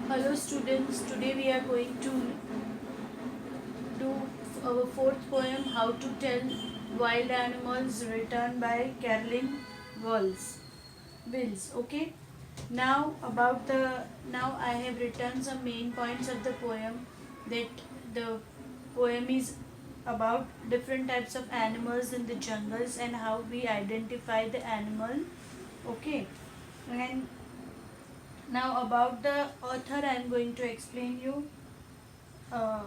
Hello students, today we are going to do our fourth poem, How to Tell Wild Animals, written by Carolyn Wills. Okay, now I have written some main points of the poem. That the poem is about different types of animals in the jungles and how we identify the animal. Okay, and now about the author I am going to explain you. uh,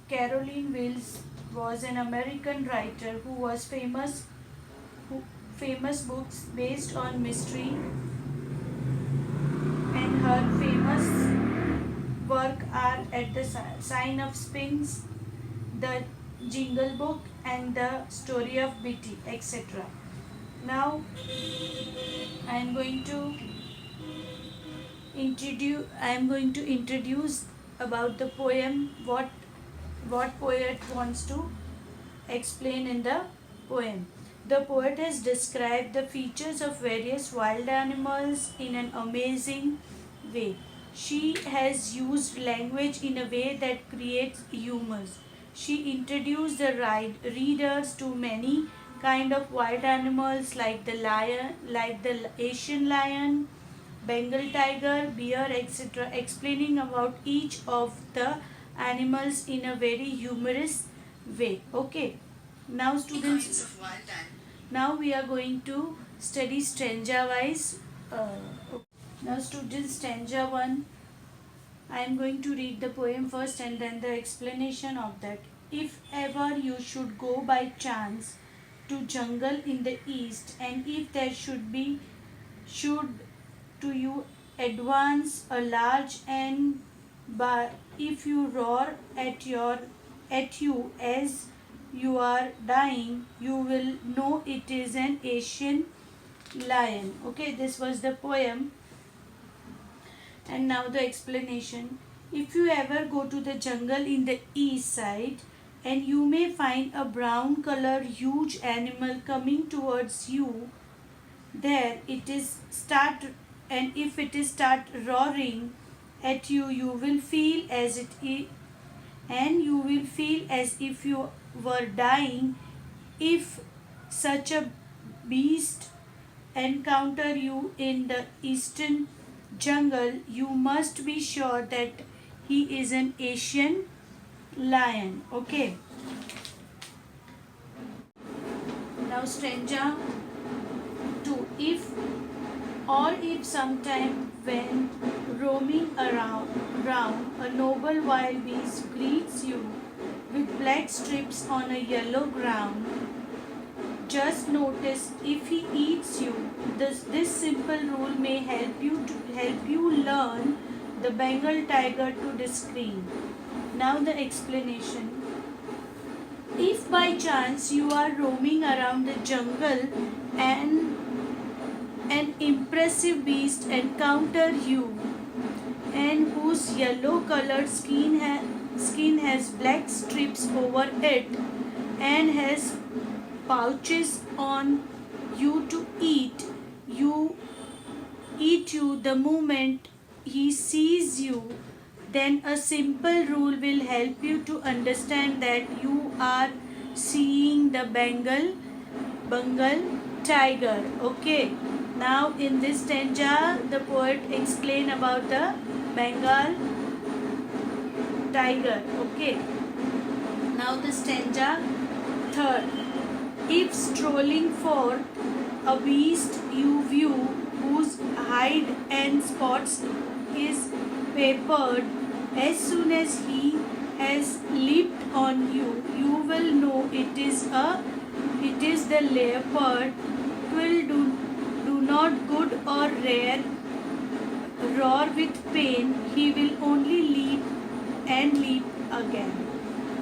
Caroline Wills was an American writer who famous books based on mystery, and her famous work are At the Sign of Sphinx, The Jingle Book, and The Story of Bitty, etc. Now I am going to introduce about the poem, what poet wants to explain in the poem. The poet has described the features of various wild animals in an amazing way. She has used language in a way that creates humor. She introduced the readers to many kind of wild animals like the Asian lion, Bengal tiger, bear, etc., explaining about each of the animals in a very humorous way. Okay. Now students, now we are going to study stanza wise. Okay. Now students, stanza 1, I am going to read the poem first and then the explanation of that. If ever you should go by chance to jungle in the east, and if there should to you advance a large, and but if you roar at you as you are dying, you will know it is an Asian lion. Okay, this was the poem, and now the explanation. If you ever go to the jungle in the east side, and you may find a brown color huge animal coming towards you, there it is start and if it is start roaring at you, you will feel and you will feel as if you were dying. If such a beast encounter you in the eastern jungle, you must be sure that he is an Asian lion. Okay, now stanza 2. If sometime when roaming around, a noble wild beast greets you with black strips on a yellow ground, just notice if he eats you. This simple rule may help you learn the Bengal tiger to discern. Now the explanation. If by chance you are roaming around the jungle and an impressive beast encounter you, and whose yellow colored skin has black strips over it and has pouches on you to eat you the moment he sees you, then a simple rule will help you to understand that you are seeing the Bengal tiger. Okay. Now in this stanza, the poet explain about the Bengal tiger. Okay. Now the stanza 3rd. If strolling forth a beast you view, whose hide and spots is papered, as soon as he has leaped on you, you will know it is the leopard. Will do not good or rare roar with pain, he will only leap and leap again.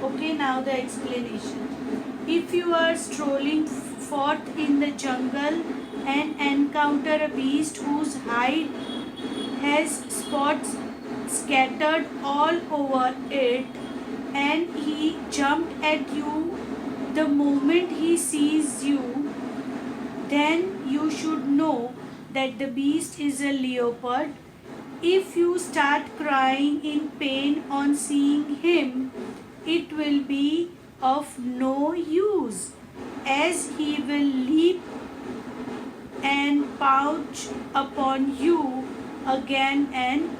Okay, now the explanation. If you are strolling forth in the jungle and encounter a beast whose hide has spots scattered all over it, and he jumped at you the moment he sees you, then you should know that the beast is a leopard. If you start crying in pain on seeing him, it will be of no use, as he will leap and pounce upon you again and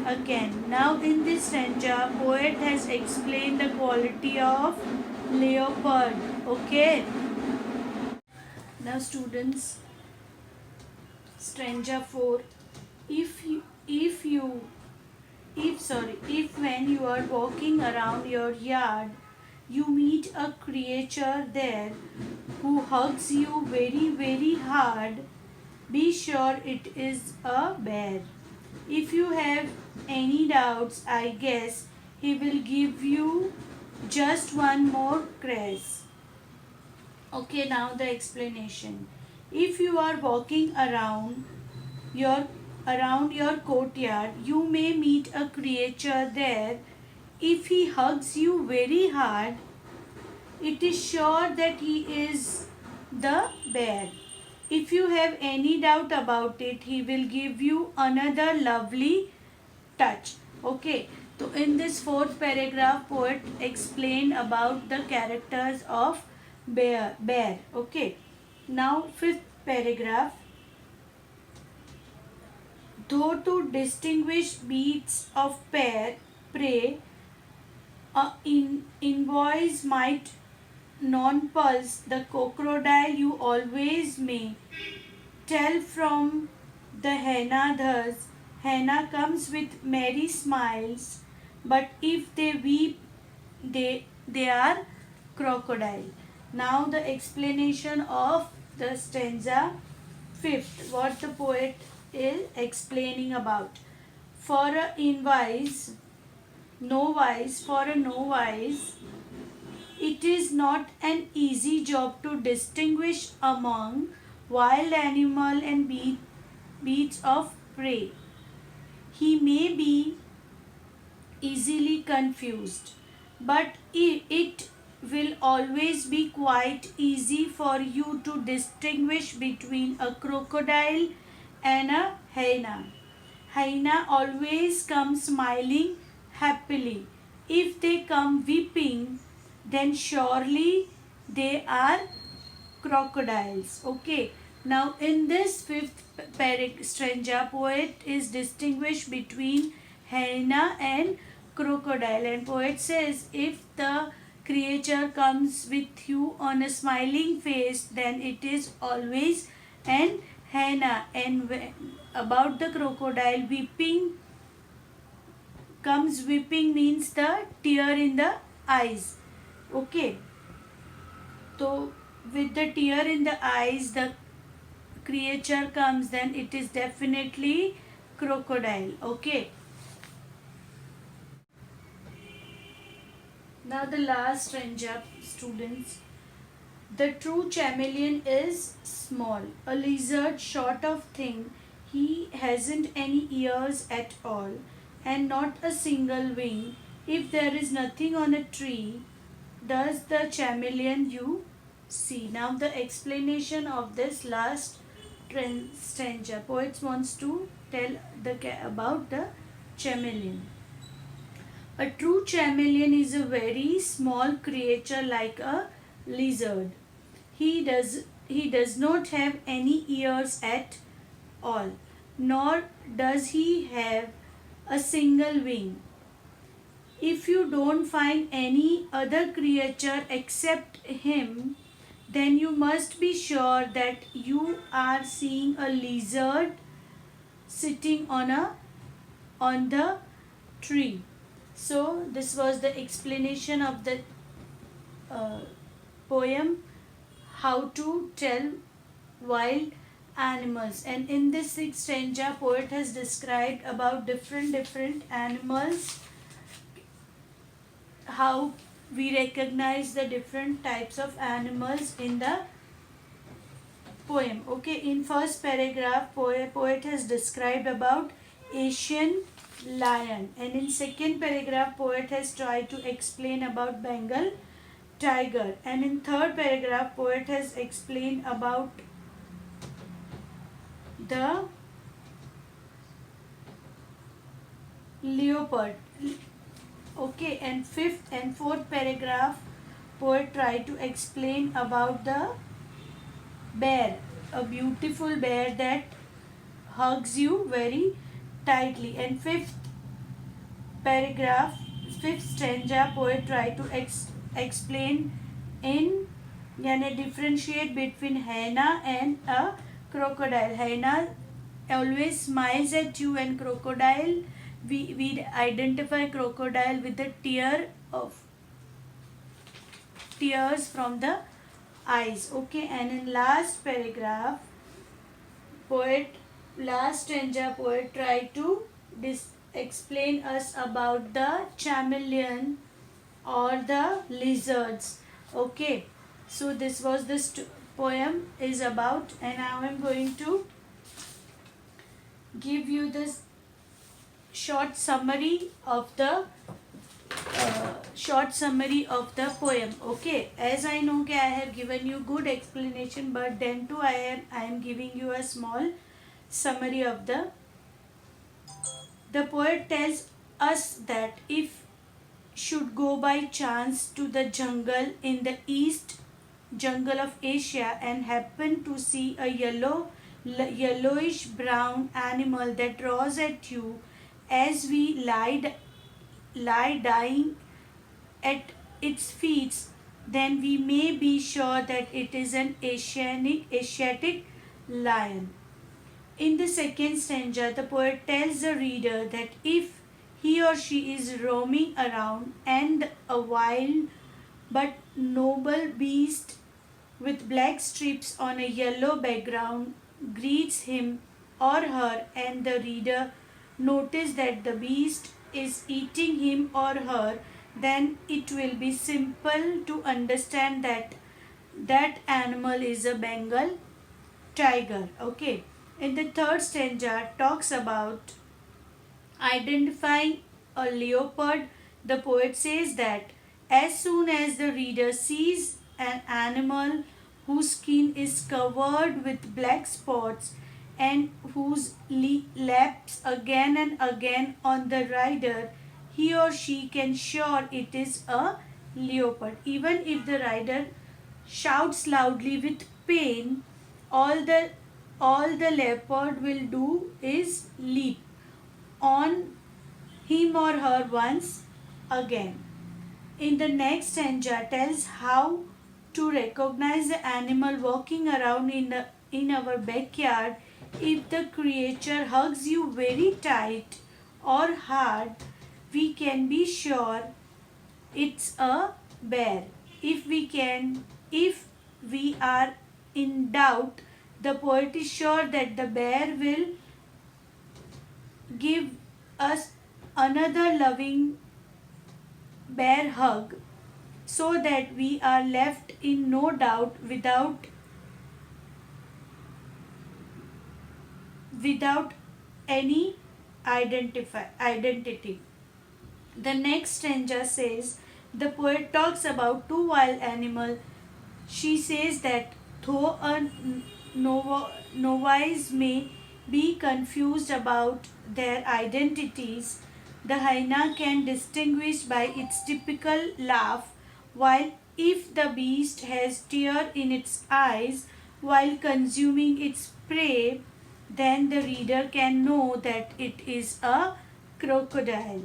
again. Now, in this stanza, poet has explained the quality of leopard. Okay. Now, students, stanza 4. If you, if you, if when you are walking around your yard, you meet a creature there who hugs you very, very hard, be sure it is a bear. If you have any doubts, I guess he will give you just one more caress. Okay, now the explanation. If you are walking your around your courtyard, you may meet a creature there. If he hugs you very hard, it is sure that he is the bear. If you have any doubt about it, he will give you another lovely touch. Okay, so in this fourth paragraph, poet explained about the characters of bear. Okay, now fifth paragraph. Though to distinguish beasts of prey, invoice might non-pulse the crocodile you always may tell from the henna thus. Henna comes with merry smiles, but if they weep, they are crocodile. Now the explanation of the stanza fifth, what the poet is explaining about. For a novice, it is not an easy job to distinguish among wild animal and beasts of prey. He may be easily confused, but it will always be quite easy for you to distinguish between a crocodile and a hyena. Hyena always come smiling happily. If they come weeping, then surely they are crocodiles. Okay. Now in this fifth stanza, poet is distinguished between hyena and crocodile, and poet says if the creature comes with you on a smiling face, then it is always an hyena, and about the crocodile, weeping means the tear in the eyes. Okay, so with the tear in the eyes the creature comes, then it is definitely crocodile. Okay, now the last stanza, students. The true chameleon is small, a lizard sort of thing. He hasn't any ears at all, and not a single wing. If there is nothing on a tree, does the chameleon you see? Now the explanation of this last stanza. Poet wants to tell about the chameleon. A true chameleon is a very small creature like a lizard. He does not have any ears at all, nor does he have a single wing. If you don't find any other creature except him, then you must be sure that you are seeing a lizard sitting on the tree. So this was the explanation of the poem, how to tell wild animals. And in this sixth stanza, poet has described about different animals, how we recognize the different types of animals in the poem. Okay, in first paragraph, poet has described about Asian lion, and in second paragraph, poet has tried to explain about Bengal tiger, and in third paragraph, poet has explained about the leopard. Okay, and fifth and fourth paragraph, poet try to explain about the bear, a beautiful bear that hugs you very tightly. And fifth paragraph, fifth stanza, poet try to explain in यानी differentiate between hyena and a crocodile. Hyena always smiles at you, and crocodile, we identify crocodile with the tears from the eyes. Okay, and in last paragraph, poet last stanza, poet try to explain us about the chameleon or the lizards. Okay, so this was this poem is about, and now I'm going to give you this short summary of the poem. Okay, as I know that I have given you good explanation, but then too I am giving you a small summary of the poet tells us that if should go by chance to the jungle in the east jungle of Asia and happen to see a yellowish brown animal that draws at you as we lie dying at its feet, then we may be sure that it is an Asiatic lion. In the second stanza, the poet tells the reader that if he or she is roaming around and a wild but noble beast with black stripes on a yellow background greets him or her, and the reader notice that the beast is eating him or her, then it will be simple to understand that that animal is a Bengal tiger. Okay, in the third stanza talks about identifying a leopard. The poet says that as soon as the reader sees an animal whose skin is covered with black spots and whose laps again and again on the rider, he or she can sure it is a leopard. Even if the rider shouts loudly with pain, all the leopard will do is leap on him or her once again. In the next stanza tells how to recognize the animal walking around in our backyard. If the creature hugs you very tight or hard, we can be sure it's a bear. If we are in doubt, the poet is sure that the bear will give us another loving bear hug, so that we are left in no doubt without any identity. The next stanza says the poet talks about two wild animals. She says that though a novice may be confused about their identities, the hyena can distinguish by its typical laugh, while if the beast has tear in its eyes while consuming its prey, then the reader can know that it is a crocodile.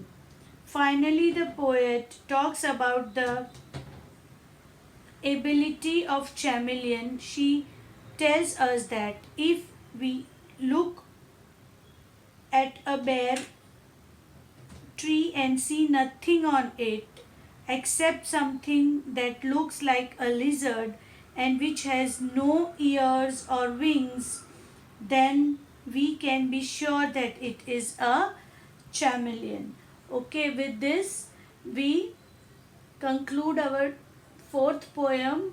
Finally, the poet talks about the ability of chameleon. She tells us that if we look at a bare tree and see nothing on it except something that looks like a lizard and which has no ears or wings, then we can be sure that it is a chameleon. Okay, with this we conclude our fourth poem.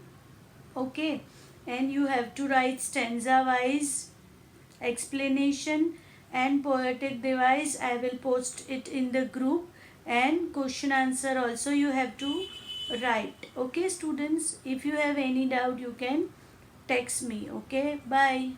Okay, and you have to write stanza wise explanation and poetic device. I will post it in the group, and question answer also you have to write. Okay students, if you have any doubt you can text me. Okay, bye.